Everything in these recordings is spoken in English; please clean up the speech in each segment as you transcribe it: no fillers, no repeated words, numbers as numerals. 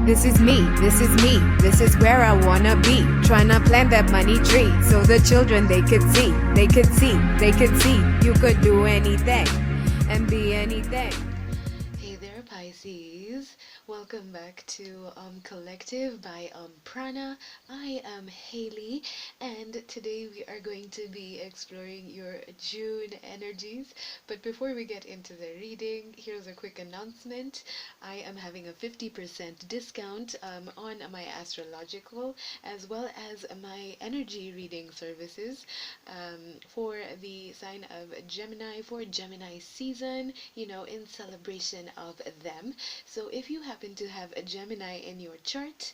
This is me, this is me, this is where I wanna be. Tryna plant that money tree so the children they could see, you could do anything and be anything. Hey there, Pisces. Welcome back to Collective by Prana. I am Hailey, and today we are going to be exploring your June energies. But before we get into the reading, here's a quick announcement. I am having a 50% discount on my astrological as well as my energy reading services for the sign of Gemini for Gemini season, in celebration of them. So if you happen to have a Gemini in your chart,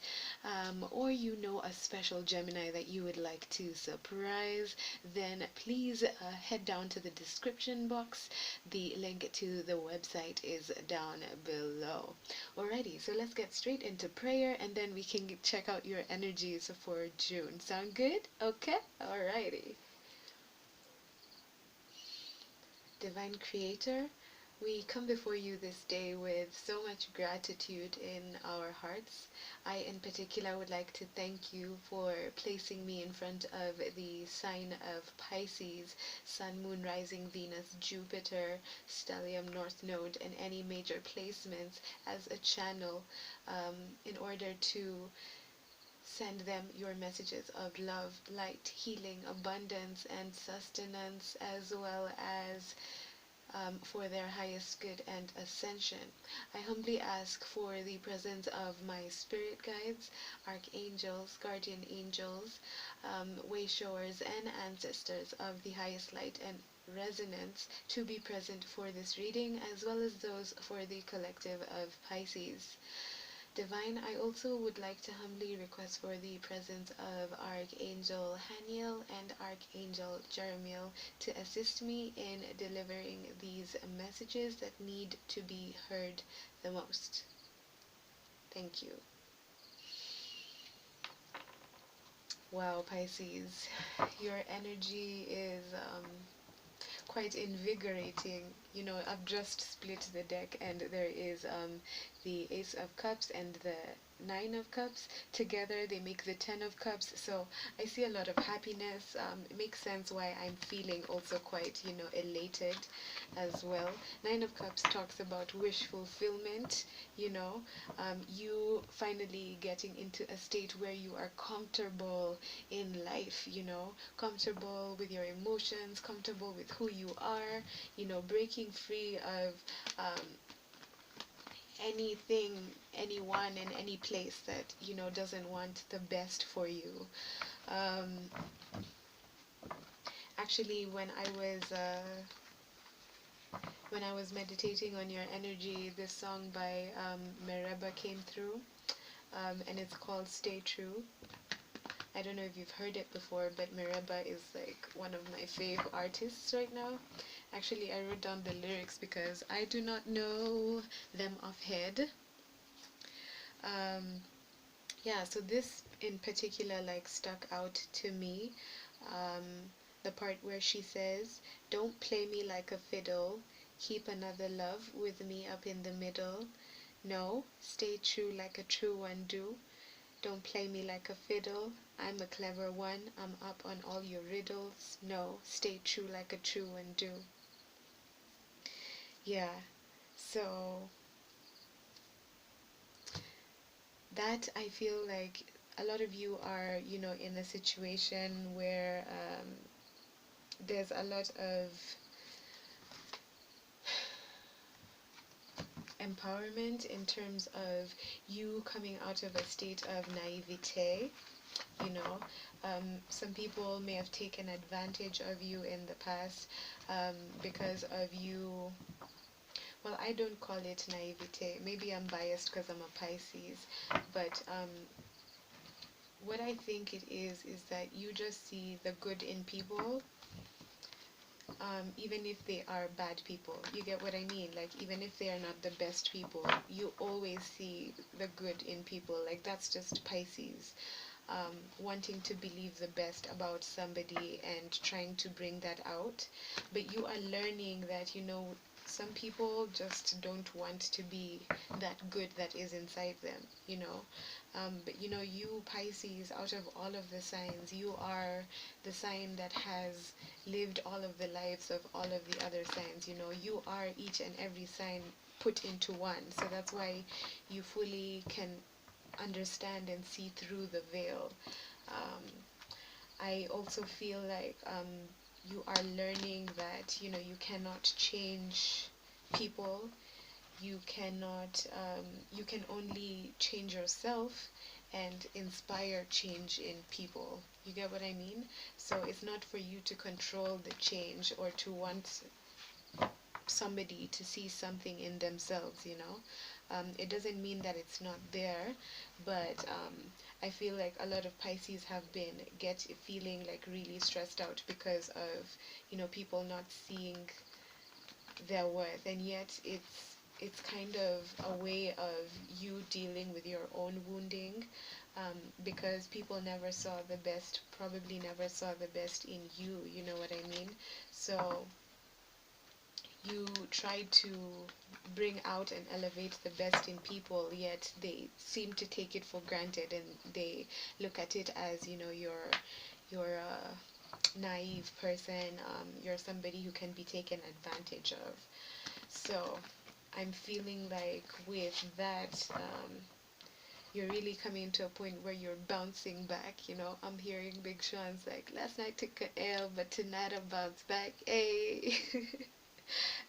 or you know a special Gemini that you would like to surprise, then please head down to the description box. The link to the website is down below. Alrighty, so let's get straight into prayer and then we can check out your energies for June. Sound good? Okay? Alrighty. Divine Creator, we come before you this day with so much gratitude in our hearts. I, in particular, would like to thank you for placing me in front of the sign of Pisces, Sun, Moon, Rising, Venus, Jupiter, Stellium North Node, and any major placements as a channel in order to send them your messages of love, light, healing, abundance, and sustenance, as well as for their highest good and ascension. I humbly ask for the presence of my spirit guides, archangels, guardian angels, way showers, and ancestors of the highest light and resonance to be present for this reading, as well as those for the collective of Pisces. Divine, I also would like to humbly request for the presence of Archangel Haniel and Archangel Jeremiel to assist me in delivering these messages that need to be heard the most. Thank you. Wow, Pisces, your energy is quite invigorating. I've just split the deck and there is the Ace of Cups and the Nine of Cups. Together they make the Ten of Cups, so I see a lot of happiness. It makes sense why I'm feeling also quite, elated as well. Nine of Cups talks about wish fulfillment, you finally getting into a state where you are comfortable in life, comfortable with your emotions, comfortable with who you are, breaking free of anything, anyone, and any place that doesn't want the best for you. Actually, when I was meditating on your energy, this song by Mereba came through, and it's called Stay True. I don't know if you've heard it before, but Mereba is like one of my fave artists right now. Actually, I wrote down the lyrics because I do not know them offhand. Yeah, so this in particular stuck out to me. The part where she says, "Don't play me like a fiddle, keep another love with me up in the middle. No, stay true like a true one do. Don't play me like a fiddle, I'm a clever one, I'm up on all your riddles. No, stay true like a true one do." Yeah, so that I feel like a lot of you are, in a situation where there's a lot of empowerment in terms of you coming out of a state of naivete. Some people may have taken advantage of you in the past because of you. Well, I don't call it naivete. Maybe I'm biased because I'm a Pisces, but what I think it is that you just see the good in people, even if they are bad people. You get what I mean? Like, even if they are not the best people, you always see the good in people. Like, that's just Pisces. Wanting to believe the best about somebody and trying to bring that out. But you are learning that, some people just don't want to be that good that is inside them, you know. But you know, you Pisces, out of all of the signs, you are the sign that has lived all of the lives of all of the other signs. You know, you are each and every sign put into one. So that's why you fully can understand and see through the veil. Um, I also feel like you are learning that, you know, you cannot change people. You cannot, you can only change yourself and inspire change in people. You get what I mean? So it's not for you to control the change or to want somebody to see something in themselves, you know. It doesn't mean that it's not there, but I feel like a lot of Pisces have been feeling like really stressed out because of, you know, people not seeing their worth, and yet it's kind of a way of you dealing with your own wounding, because people never saw the best, probably never saw the best in you, you know what I mean? So you try to bring out and elevate the best in people, yet they seem to take it for granted, and they look at it as, you know, you're a naive person, you're somebody who can be taken advantage of. So I'm feeling like with that, you're really coming to a point where you're bouncing back, you know. I'm hearing Big Sean's like, last night took a L, but tonight I bounce back. Hey.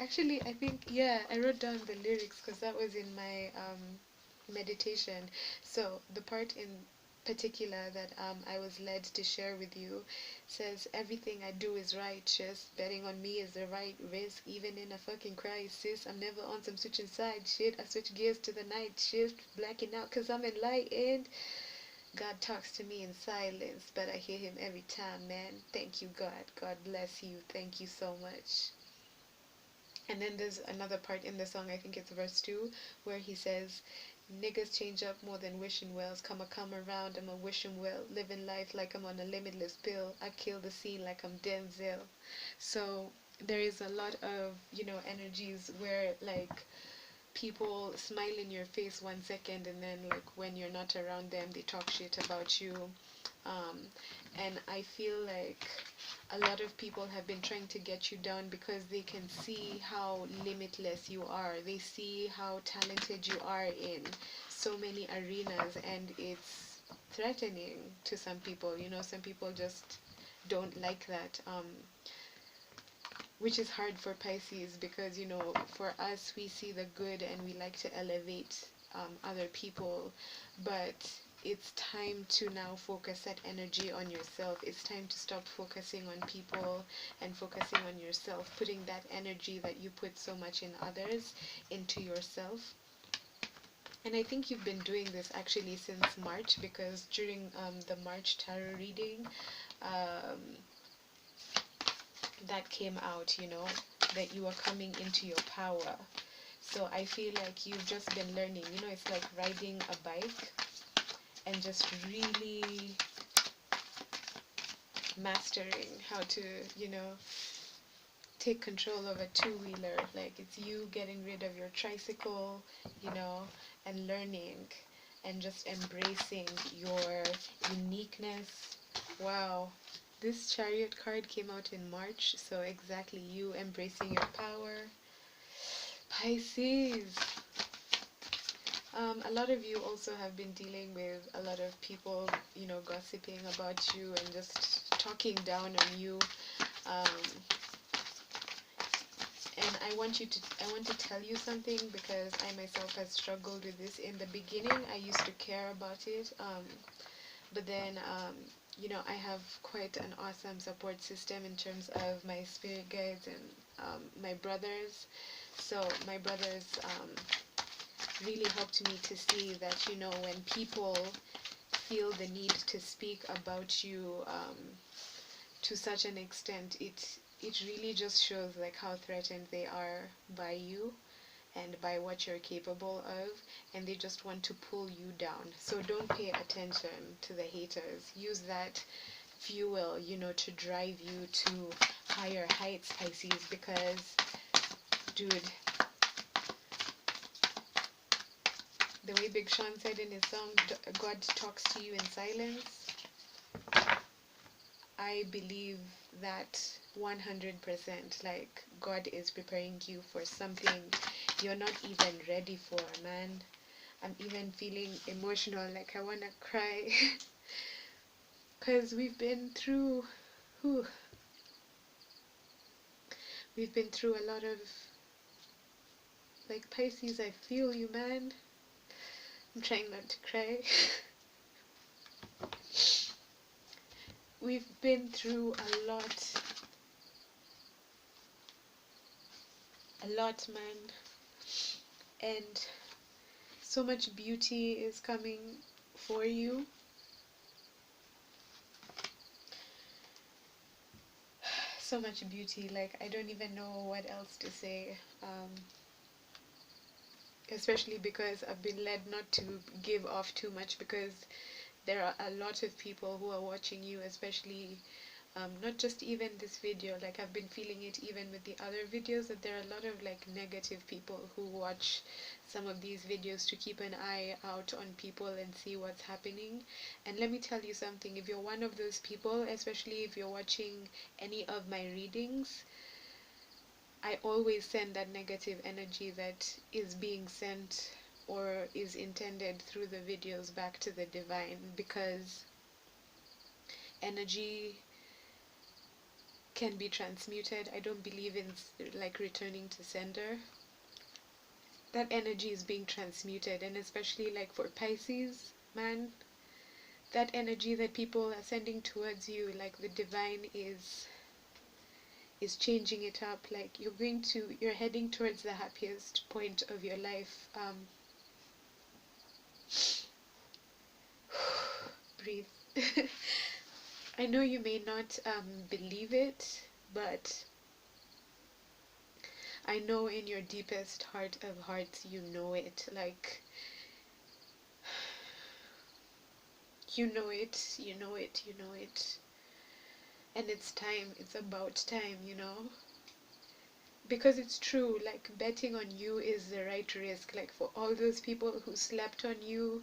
Actually, I think, yeah, I wrote down the lyrics because that was in my meditation. So the part in particular that I was led to share with you says, everything I do is righteous, betting on me is the right risk, even in a fucking crisis. I'm never on some switching side shit. I switch gears to the night shift, blacking out because I'm enlightened. God talks to me in silence, but I hear him every time, man. Thank you, God. God bless you. Thank you so much. And then there's another part in the song, I think it's verse 2, where he says, niggas change up more than wishing wells. Come around, I'm a wishing well. Living life like I'm on a limitless pill. I kill the scene like I'm Denzel. So there is a lot of, you know, energies where like people smile in your face 1 second, and then like when you're not around them, they talk shit about you. Um, and I feel like a lot of people have been trying to get you down because they can see how limitless you are. They see how talented you are in so many arenas, and it's threatening to some people. You know, some people just don't like that. Which is hard for Pisces because, you know, for us, we see the good and we like to elevate other people, but it's time to now focus that energy on yourself. It's time to stop focusing on people and focusing on yourself, putting that energy that you put so much in others into yourself. And I think you've been doing this actually since March, because during the March tarot reading, um, that came out, you know, that you are coming into your power. So I feel like you've just been learning, you know, it's like riding a bike and just really mastering how to, you know, take control of a two-wheeler. Like it's you getting rid of your tricycle, you know, and learning and just embracing your uniqueness. Wow. This Chariot card came out in March, so exactly, you embracing your power. Pisces. A lot of you also have been dealing with a lot of people, you know, gossiping about you and just talking down on you. Um, and I want to tell you something, because I myself have struggled with this. In the beginning, I used to care about it, but then, you know, I have quite an awesome support system in terms of my spirit guides and my brothers. So my brothers really helped me to see that, you know, when people feel the need to speak about you to such an extent, it really just shows like how threatened they are by you and by what you're capable of, and they just want to pull you down. So don't pay attention to the haters. Use that fuel, you know, to drive you to higher heights, Pisces, because Dude, the way Big Sean said in his song, God talks to you in silence, I believe that 100%. Like, God is preparing you for something you're not even ready for, man. I'm even feeling emotional, like I wanna cry. Because we've been through, whew, we've been through a lot of, like, Pisces, I feel you, man. I'm trying not to cry. We've been through a lot, man. And so much beauty is coming for you. So much beauty, like, I don't even know what else to say. Especially because I've been led not to give off too much, because there are a lot of people who are watching you, especially not just even this video. Like, I've been feeling it even with the other videos, that there are a lot of like negative people who watch some of these videos to keep an eye out on people and see what's happening. And let me tell you something, if you're one of those people, especially if you're watching any of my readings, I always send that negative energy that is being sent or is intended through the videos back to the divine, because energy can be transmuted. I don't believe in like returning to sender. That energy is being transmuted, and especially like for Pisces, man, that energy that people are sending towards you, like the divine is changing it up. Like, you're heading towards the happiest point of your life. Breathe. I know you may not believe it, but I know in your deepest heart of hearts you know it. Like, you know it, you know it, you know it. And it's time, it's about time, you know? Because it's true, like, betting on you is the right risk. Like, for all those people who slept on you,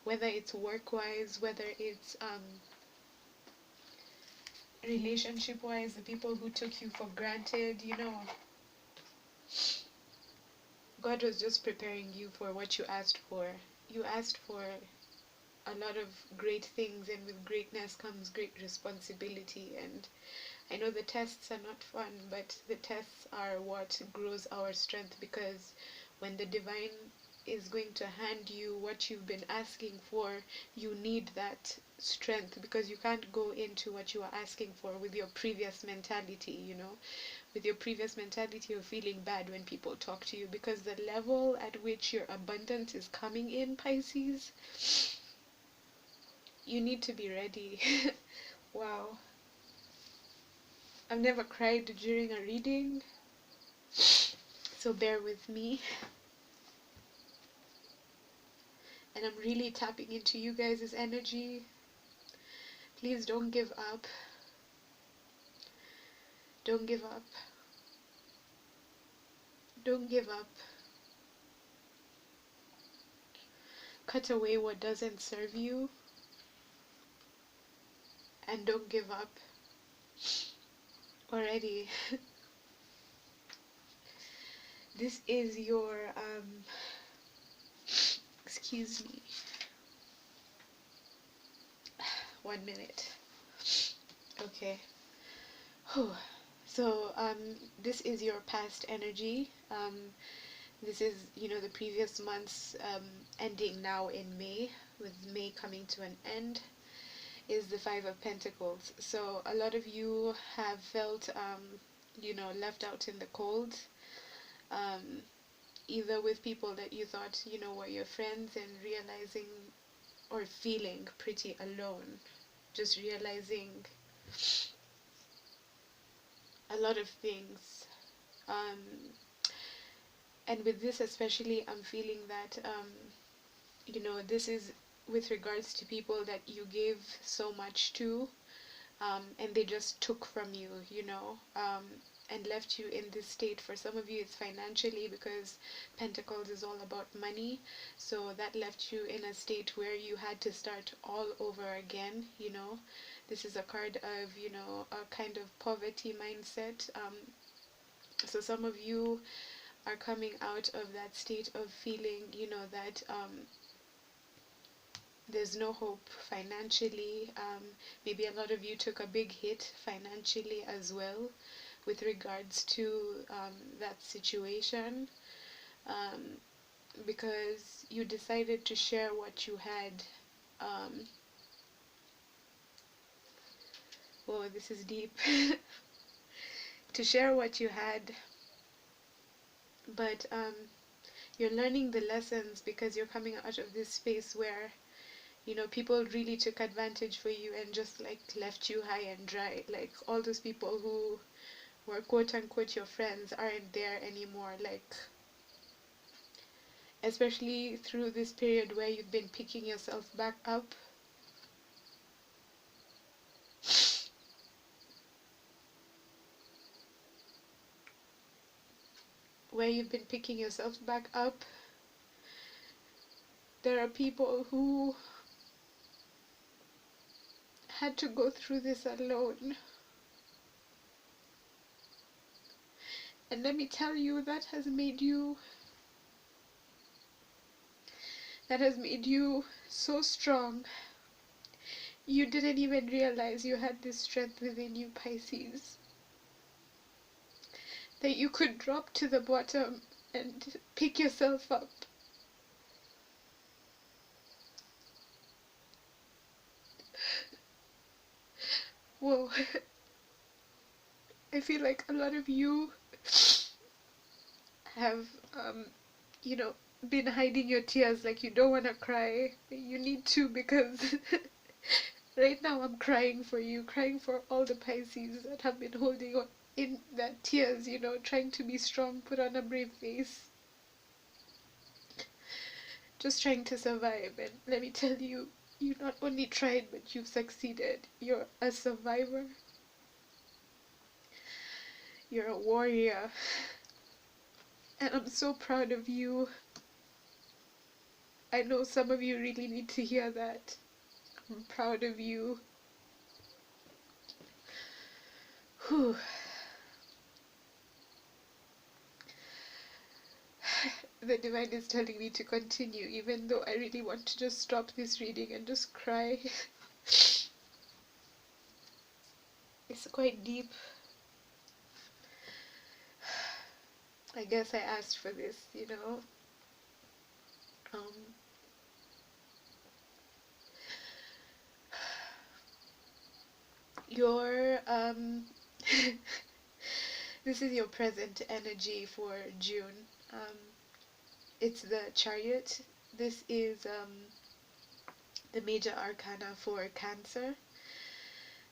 whether it's work-wise, whether it's relationship-wise, the people who took you for granted, you know, God was just preparing you for what you asked for. You asked for a lot of great things, and with greatness comes great responsibility. And I know the tests are not fun, but the tests are what grows our strength, because when the divine is going to hand you what you've been asking for, you need that strength, because you can't go into what you are asking for with your previous mentality, you know, with your previous mentality of feeling bad when people talk to you, because the level at which your abundance is coming in, Pisces, you need to be ready. Wow. I've never cried during a reading, so bear with me. And I'm really tapping into you guys' energy. Please don't give up. Don't give up. Don't give up. Cut away what doesn't serve you, and don't give up already. This is your excuse me, 1 minute. Okay. So this is your past energy. This is, you know, the previous months ending now in May, with May coming to an end, is the Five of Pentacles. So a lot of you have felt, you know, left out in the cold, either with people that you thought, you know, were your friends, and realizing or feeling pretty alone, just realizing a lot of things. And with this especially, I'm feeling that, you know, this is with regards to people that you gave so much to, and they just took from you, you know. and left you in this state. For some of you it's financially, because Pentacles is all about money, so that left you in a state where you had to start all over again. This is a card of a kind of poverty mindset. So some of you are coming out of that state of feeling that there's no hope financially. Maybe a lot of you took a big hit financially as well with regards to that situation, because you decided to share what you had. Oh, this is deep. To share what you had, but you're learning the lessons, because you're coming out of this space where people really took advantage for you and just like left you high and dry. Like all those people who were quote unquote your friends aren't there anymore. Like, especially through this period where you've been picking yourself back up. Where you've been picking yourself back up, there are people who had to go through this alone. And let me tell you, that has made you so strong. You didn't even realize you had this strength within you, Pisces, that you could drop to the bottom and pick yourself up. Whoa. I feel like a lot of you have, been hiding your tears. Like, you don't want to cry. You need to, because right now I'm crying for you, crying for all the Pisces that have been holding on in that tears, trying to be strong, put on a brave face, just trying to survive. And let me tell you, you not only tried, but you've succeeded. You're a survivor. You're a warrior. And I'm so proud of you. I know some of you really need to hear that. I'm proud of you. Whew. The divine is telling me to continue, even though I really want to just stop this reading and just cry. It's quite deep. I guess I asked for this, Your this is your present energy for June. It's the Chariot. This is the major arcana for Cancer.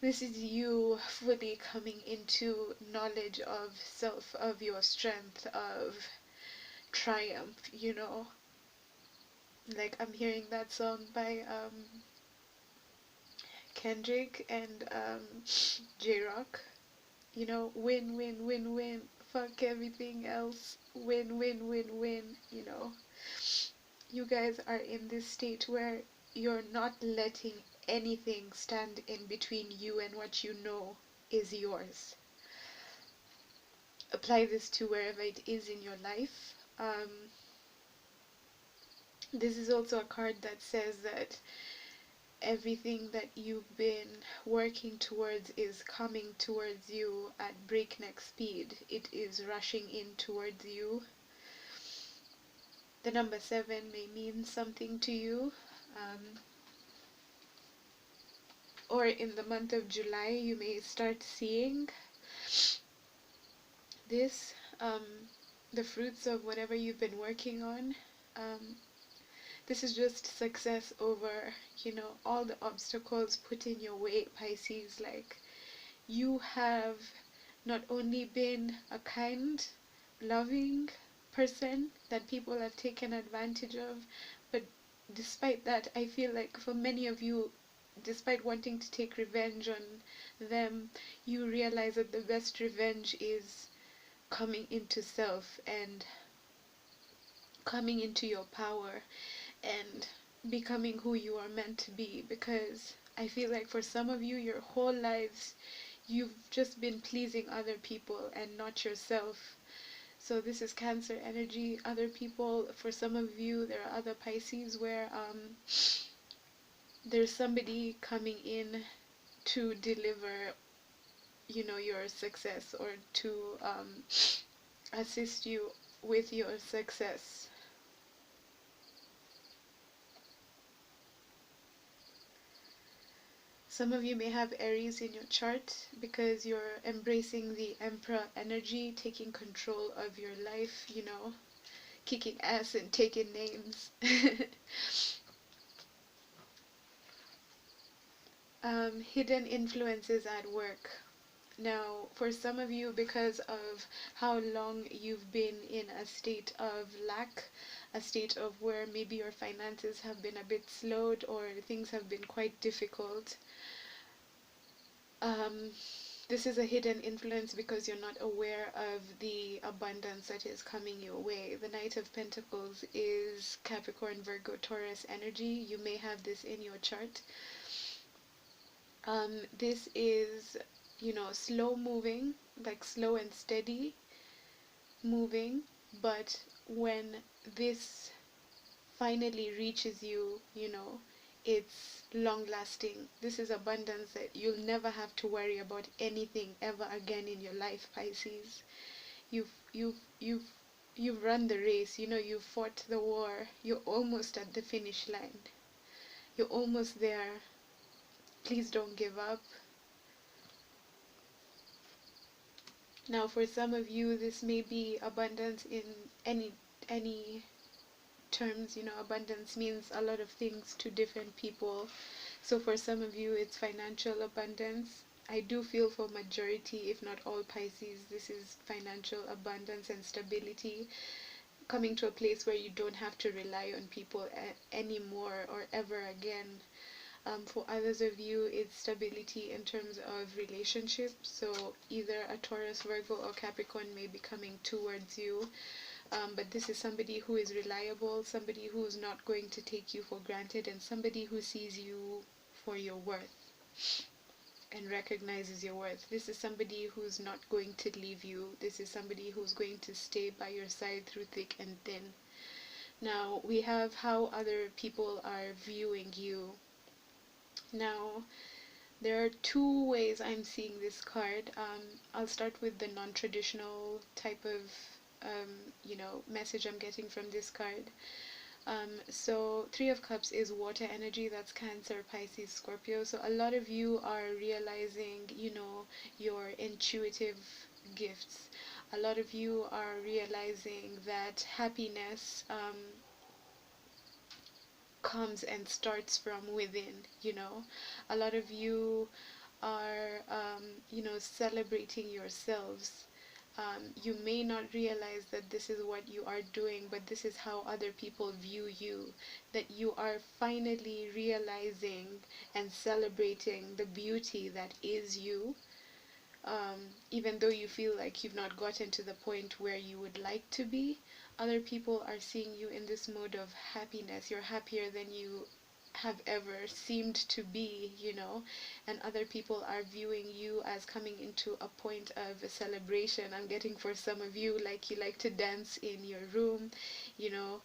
This is you fully coming into knowledge of self, of your strength, of triumph, Like, I'm hearing that song by Kendrick and J-Rock. Win, win, win, win. Fuck everything else. Win, win, win, win. You guys are in this state where you're not letting anything stand in between you and what you know is yours. Apply this to wherever it is in your life. This is also a card that says that everything that you've been working towards is coming towards you at breakneck speed. It is rushing in towards you. The number 7 may mean something to you. Or in the month of July, you may start seeing this, the fruits of whatever you've been working on. This is just success over, all the obstacles put in your way, Pisces. Like, you have not only been a kind, loving person that people have taken advantage of, but despite that, I feel like for many of you, despite wanting to take revenge on them, you realize that the best revenge is coming into self and coming into your power and becoming who you are meant to be. Because I feel like for some of you, your whole lives, you've just been pleasing other people and not yourself. So this is Cancer energy. Other people, for some of you, there are other Pisces where there's somebody coming in to deliver, you know, your success, or to assist you with your success. Some of you may have Aries in your chart because you're embracing the Emperor energy, taking control of your life, you know, kicking ass and taking names. Hidden influences at work. Now, for some of you, because of how long you've been in a state of lack, a state of where maybe your finances have been a bit slowed or things have been quite difficult, this is a hidden influence because you're not aware of the abundance that is coming your way. The Knight of Pentacles is Capricorn, Virgo, Taurus energy. You may have this in your chart. This is, you know, slow moving, like slow and steady moving, but when this finally reaches you, you know, it's long lasting. This is abundance that you'll never have to worry about anything ever again in your life, Pisces. You've run the race, you know, you've fought the war, you're almost at the finish line. You're almost there. Please don't give up. Now, for some of you, this may be abundance in any terms. You know, abundance means a lot of things to different people. So for some of you, it's financial abundance. I do feel for majority, if not all Pisces, this is financial abundance and stability, coming to a place where you don't have to rely on people anymore or ever again. For others of you, it's stability in terms of relationships. So either a Taurus, Virgo, or Capricorn may be coming towards you. But this is somebody who is reliable, somebody who is not going to take you for granted, and somebody who sees you for your worth and recognizes your worth. This is somebody who's not going to leave you. This is somebody who's going to stay by your side through thick and thin. Now, we have how other people are viewing you. Now, there are two ways I'm seeing this card. I'll start with the non-traditional type of you know, message I'm getting from this card. So Three of Cups is water energy. That's Cancer, Pisces, Scorpio. So a lot of you are realizing, you know, your intuitive gifts. A lot of you are realizing that happiness comes and starts from within, you know. A lot of you are, you know, celebrating yourselves. You may not realize that this is what you are doing, but this is how other people view you. That you are finally realizing and celebrating the beauty that is you. Even though you feel like you've not gotten to the point where you would like to be, other people are seeing you in this mode of happiness. You're happier than you have ever seemed to be, you know, and other people are viewing you as coming into a point of a celebration. I'm getting for some of you, like, you like to dance in your room, you know,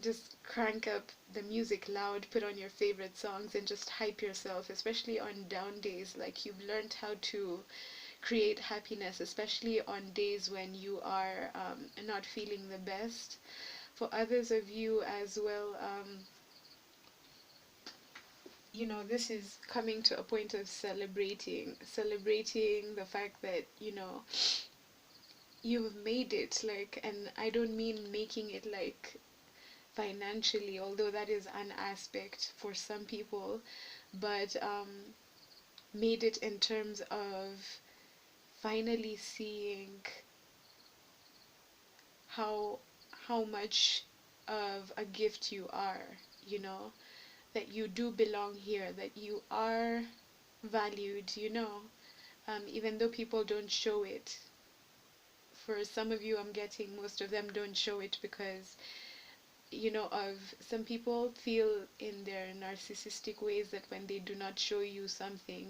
just crank up the music loud, put on your favorite songs and just hype yourself, especially on down days. Like, you've learned how to create happiness, especially on days when you are not feeling the best. For others of you as well, you know, this is coming to a point of celebrating the fact that, you know, you've made it. Like, and I don't mean making it like financially, although that is an aspect for some people, but made it in terms of finally seeing how much of a gift you are, you know. that you do belong here, that you are valued, you know, even though people don't show it. For some of you, I'm getting most of them don't show it because, you know, of some people feel in their narcissistic ways that when they do not show you something,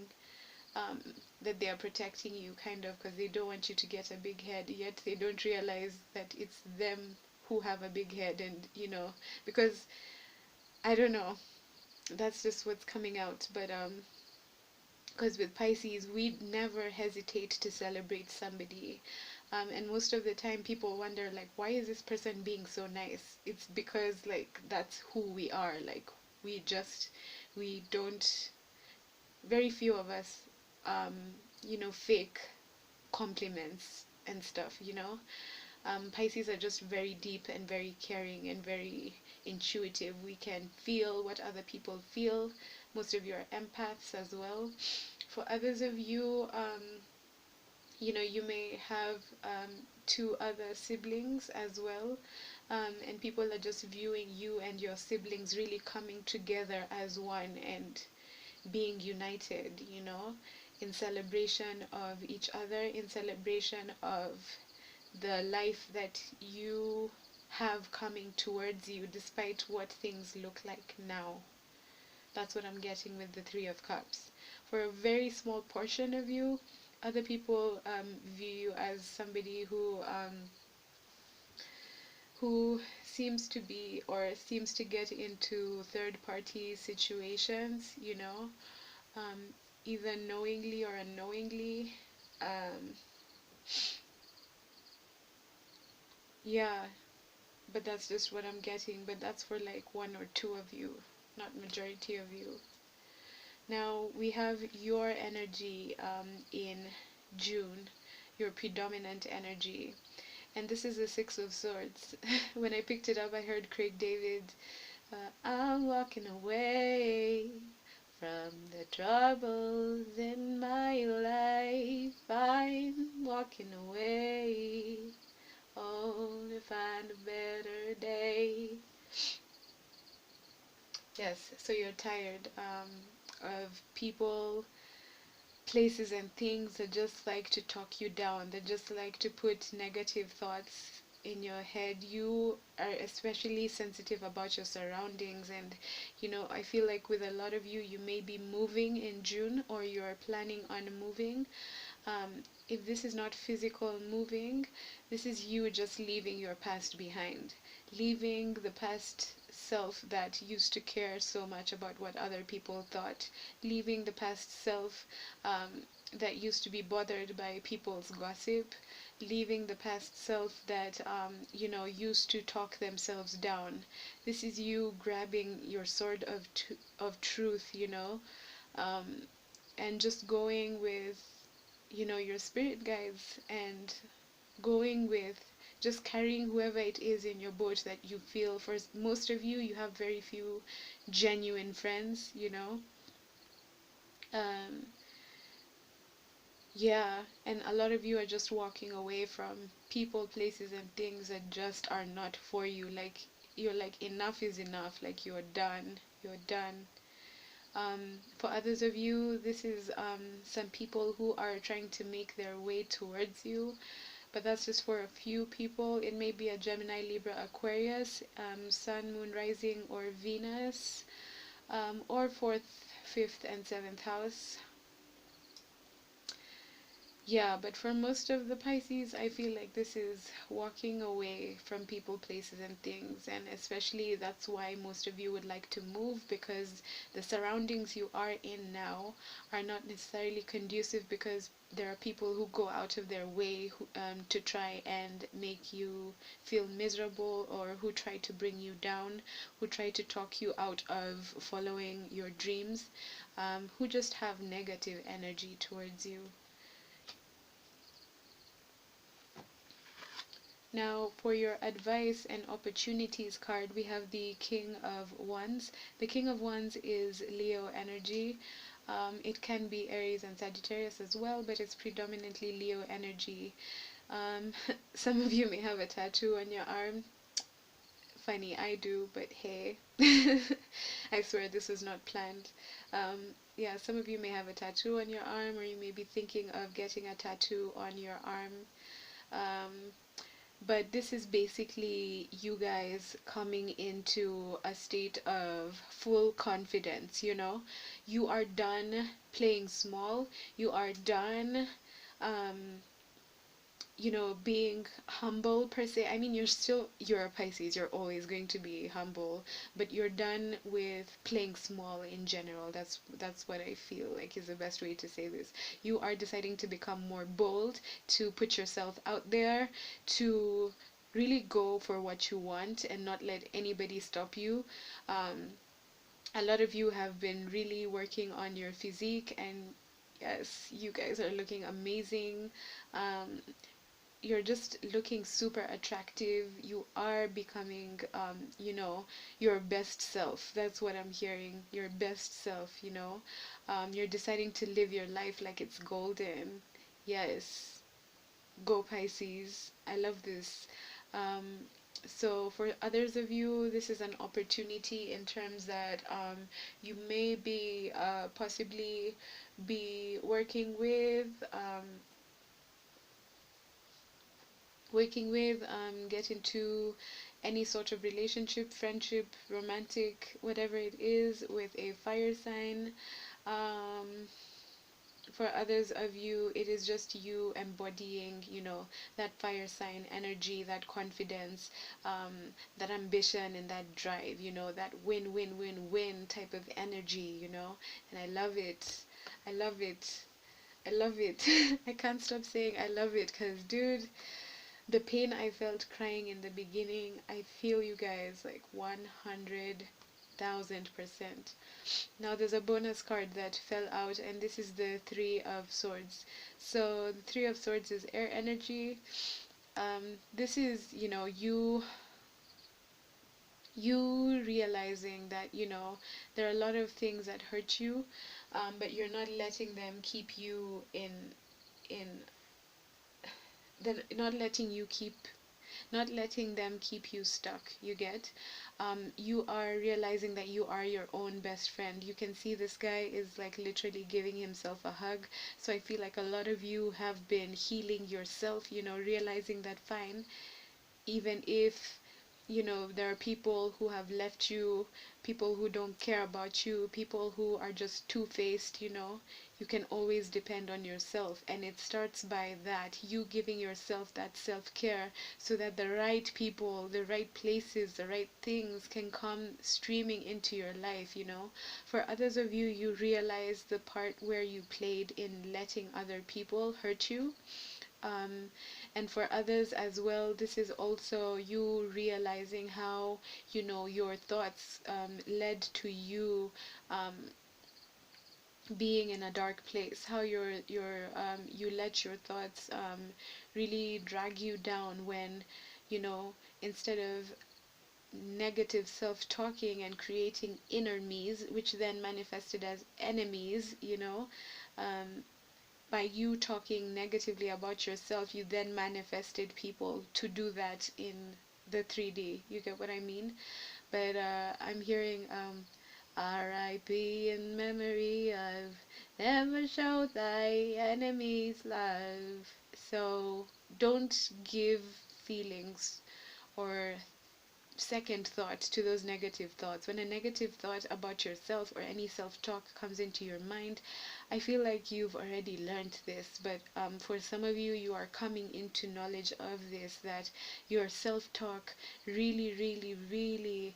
um, that they are protecting you, kind of, because they don't want you to get a big head, yet they don't realize that it's them who have a big head. And, you know, because, I don't know, that's just what's coming out. But because with Pisces, we never hesitate to celebrate somebody. And most of the time people wonder, like, why is this person being so nice? It's because, like, that's who we are. Like, we don't, very few of us, um, you know, fake compliments and stuff, you know. Pisces are just very deep and very caring and very intuitive. We can feel what other people feel. Most of you are empaths as well. For others of you, you know, you may have two other siblings as well, and people are just viewing you and your siblings really coming together as one and being united, you know, in celebration of each other, in celebration of the life that you have coming towards you despite what things look like now. That's what I'm getting with the Three of Cups. For a very small portion of you, other people view you as somebody who seems to be, or seems to get into third party situations, you know, um, either knowingly or unknowingly. Um, yeah, but that's just what I'm getting. But that's for like one or two of you, not majority of you. Now we have your energy in June, your predominant energy. And this is the Six of Swords. When I picked it up, I heard Craig David, I'm walking away from the troubles in my life. I'm walking away, oh, to find a better day. Yes, so you're tired of people, places, and things that just like to talk you down, that just like to put negative thoughts in your head. You are especially sensitive about your surroundings, and you know, I feel like with a lot of you, you may be moving in June, or you're planning on moving. If this is not physical moving, this is you just leaving your past behind, leaving the past self that used to care so much about what other people thought, leaving the past self that used to be bothered by people's gossip, leaving the past self that you know, used to talk themselves down. This is you grabbing your sword of truth, you know, um, and just going with, you know, your spirit guides, and going with just carrying whoever it is in your boat that you feel. For most of you, you have very few genuine friends, you know. um, yeah, and a lot of you are just walking away from people, places, and things that just are not for you. Like, you're like, enough is enough, like you're done, you're done. For others of you, this is some people who are trying to make their way towards you, but that's just for a few people. It may be a Gemini, Libra, Aquarius, Sun, Moon, Rising, or Venus, or fourth, fifth, and seventh house. Yeah, but for most of the Pisces, I feel like this is walking away from people, places, and things. And especially that's why most of you would like to move, because the surroundings you are in now are not necessarily conducive, because there are people who go out of their way to try and make you feel miserable, or who try to bring you down, who try to talk you out of following your dreams, who just have negative energy towards you. Now, for your advice and opportunities card, we have the King of Wands. The King of Wands is Leo energy. It can be Aries and Sagittarius as well, but it's predominantly Leo energy. Some of you may have a tattoo on your arm. funny. I do, but hey. I swear this was not planned. Yeah, some of you may have a tattoo on your arm, or you may be thinking of getting a tattoo on your arm. Um, but this is basically you guys coming into a state of full confidence, you know? You are done playing small. You are done um, you know, being humble per se. I mean, you're a Pisces, you're always going to be humble, but you're done with playing small in general. That's what I feel like is the best way to say this. You are deciding to become more bold, to put yourself out there, to really go for what you want and not let anybody stop you. A lot of you have been really working on your physique, and yes, you guys are looking amazing. You're just looking super attractive. You are becoming, you know, your best self. That's what I'm hearing. Your best self, you know. You're deciding to live your life like it's golden. Yes. Go Pisces. I love this. Um, so for others of you, this is an opportunity in terms that you may be possibly be working with, get into any sort of relationship, friendship, romantic, whatever it is, with a fire sign. Um, for others of you, it is just you embodying, you know, that fire sign energy, that confidence, that ambition, and that drive, you know, that win, win, win, win type of energy, you know. And I love it. I love it. I love it. I can't stop saying I love it because, dude, the pain I felt crying in the beginning, I feel you guys like 100,000%. Now there's a bonus card that fell out, and this is the Three of Swords. So the Three of Swords is air energy. This is, you know, you realizing that, you know, there are a lot of things that hurt you, but you're not letting them keep you in then not letting you keep not letting them keep you stuck, you get. You are realizing that you are your own best friend. You can see this guy is like literally giving himself a hug. So I feel like a lot of you have been healing yourself, you know, realizing that fine, even if, you know, there are people who have left you, people who don't care about you, people who are just two-faced, you know, you can always depend on yourself. And it starts by that, you giving yourself that self-care, so that the right people, the right places, the right things can come streaming into your life, you know. For others of you, you realize the part where you played in letting other people hurt you. um, and for others as well, this is also you realizing how, you know, your thoughts led to you being in a dark place, how you let your thoughts really drag you down when, you know, instead of negative self-talking and creating inner me's, which then manifested as enemies, you know, um, by you talking negatively about yourself, you then manifested people to do that in the 3D. You get what I mean? But I'm hearing R.I.P. in memory of never show thy enemies love. So don't give feelings or second thought to those negative thoughts. When a negative thought about yourself or any self-talk comes into your mind, I feel like you've already learned this, but for some of you, you are coming into knowledge of this, that your self-talk really, really, really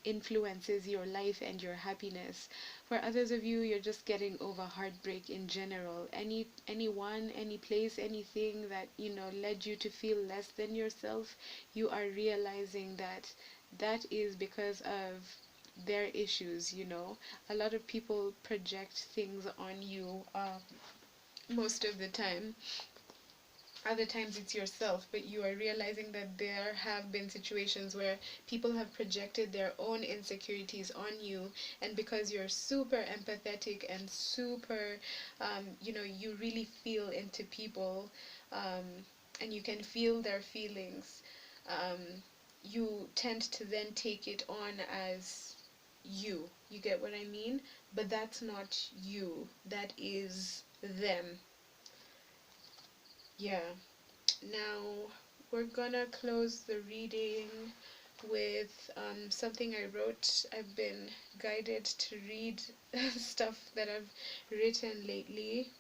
influences your life and your happiness. For others of you, you're just getting over heartbreak in general. Anyone, any place, anything that, you know, led you to feel less than yourself, you are realizing that that is because of their issues, you know. A lot of people project things on you most of the time. Other times it's yourself, but you are realizing that there have been situations where people have projected their own insecurities on you, and because you're super empathetic and super, you know, you really feel into people, and you can feel their feelings. Um, you tend to then take it on as you. You get what I mean? But that's not you. That is them. Yeah. Now we're gonna close the reading with something I wrote. I've been guided to read stuff that I've written lately.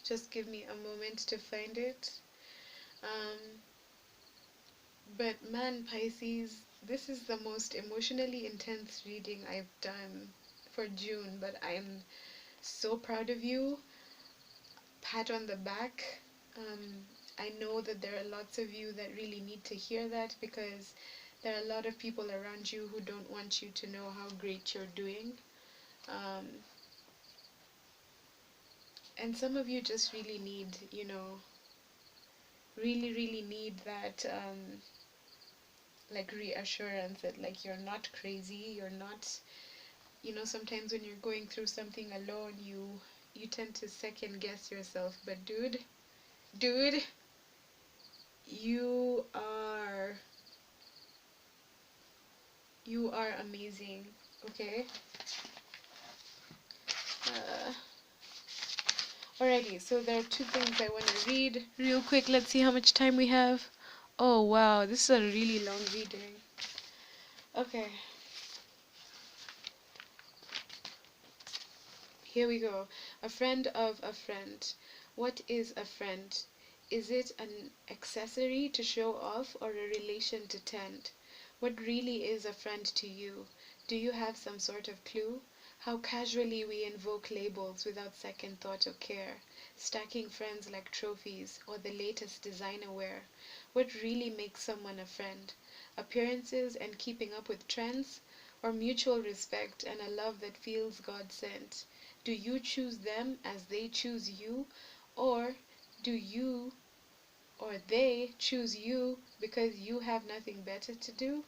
Just give me a moment to find it. Um, but man, Pisces, this is the most emotionally intense reading I've done for June, but I'm so proud of you. Pat on the back. I know that there are lots of you that really need to hear that, because there are a lot of people around you who don't want you to know how great you're doing. Um, and some of you just really need, really need that, like, reassurance that, like, you're not crazy, you're not, sometimes when you're going through something alone, you tend to second guess yourself. But dude, you are amazing, okay? Uh, Alrighty, so there are two things I want to read real quick. Let's see how much time we have. Oh wow, this is a really long reading. Okay, here we go. A friend of a friend. What is a friend? Is it an accessory to show off, or a relation to tend? What really is a friend to you? Do you have some sort of clue? How casually we invoke labels without second thought or care, stacking friends like trophies or the latest designer wear. What really makes someone a friend? Appearances and keeping up with trends? Or mutual respect and a love that feels God sent? Do you choose them as they choose you? Or do you or they choose you because you have nothing better to do?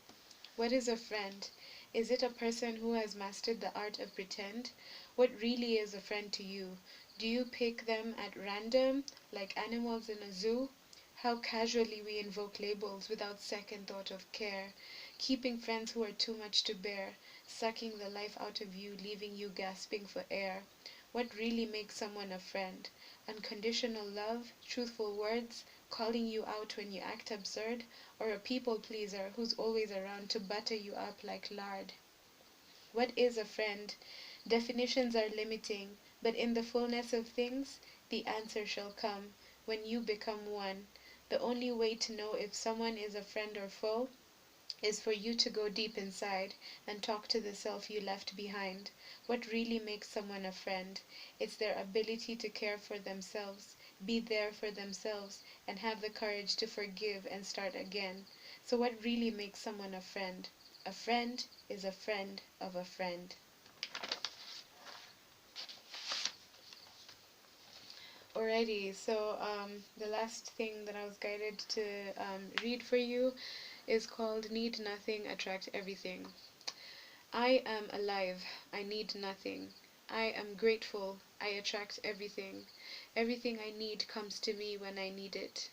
What is a friend? Is it a person who has mastered the art of pretend? What really is a friend to you? Do you pick them at random, like animals in a zoo? How casually we invoke labels without second thought of care, keeping friends who are too much to bear, sucking the life out of you, leaving you gasping for air. What really makes someone a friend? Unconditional love, truthful words, calling you out when you act absurd, or a people pleaser who's always around to butter you up like lard? What is a friend? Definitions are limiting, but in the fullness of things, the answer shall come when you become one. The only way to know if someone is a friend or foe is for you to go deep inside and talk to the self you left behind. What really makes someone a friend? It's their ability to care for themselves, be there for themselves, and have the courage to forgive and start again. So what really makes someone a friend? A friend is a friend of a friend. Alrighty, so the last thing that I was guided to read for you is called Need Nothing, Attract Everything. I am alive. I need nothing. I am grateful. I attract everything. Everything I need comes to me when I need it.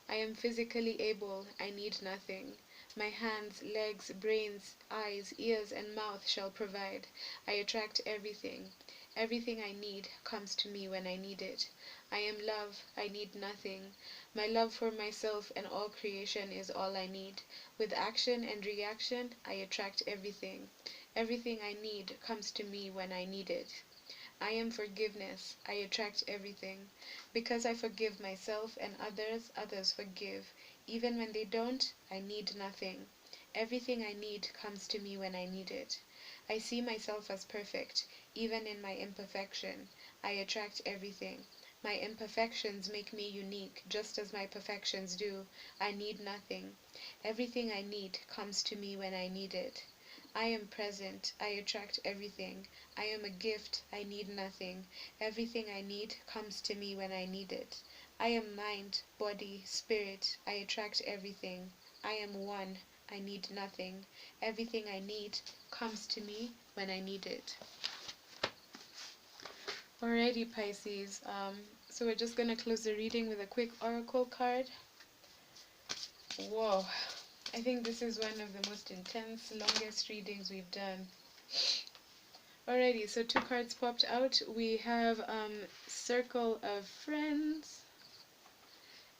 I am physically able. I need nothing. My hands, legs, brains, eyes, ears, and mouth shall provide. I attract everything. Everything I need comes to me when I need it. I am love. I need nothing. My love for myself and all creation is all I need. With action and reaction, I attract everything. Everything I need comes to me when I need it. I am forgiveness. I attract everything. Because I forgive myself and others, others forgive. Even when they don't, I need nothing. Everything I need comes to me when I need it. I see myself as perfect, even in my imperfection. I attract everything. My imperfections make me unique, just as my perfections do. I need nothing. Everything I need comes to me when I need it. I am present. I attract everything. I am a gift. I need nothing. Everything I need comes to me when I need it. I am mind, body, spirit. I attract everything. I am one. I need nothing. Everything I need comes to me when I need it. Alrighty, Pisces. So we're just going to close the reading with a quick oracle card. Whoa. I think this is one of the most intense, longest readings we've done. Alrighty, so 2 cards popped out. We have Circle of Friends,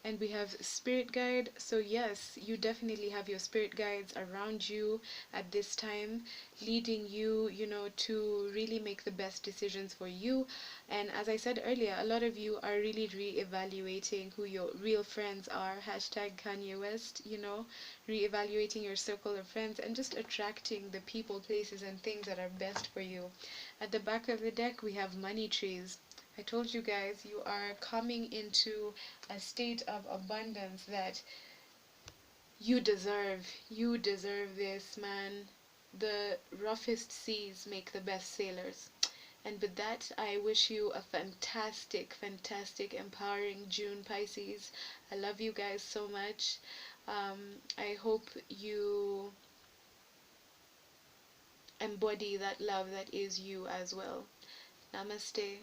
and we have Spirit Guide. So yes, you definitely have your spirit guides around you at this time, leading you, you know, to really make the best decisions for you. And as I said earlier, a lot of you are really re-evaluating who your real friends are. Hashtag Kanye West, you know, re-evaluating your circle of friends and just attracting the people, places, and things that are best for you. At the back of the deck, we have money trees. I told you guys, you are coming into a state of abundance that you deserve. You deserve this, man. The roughest seas make the best sailors. And with that, I wish you a fantastic, fantastic, empowering June, Pisces. I love you guys so much. I hope you embody that love that is you as well. Namaste.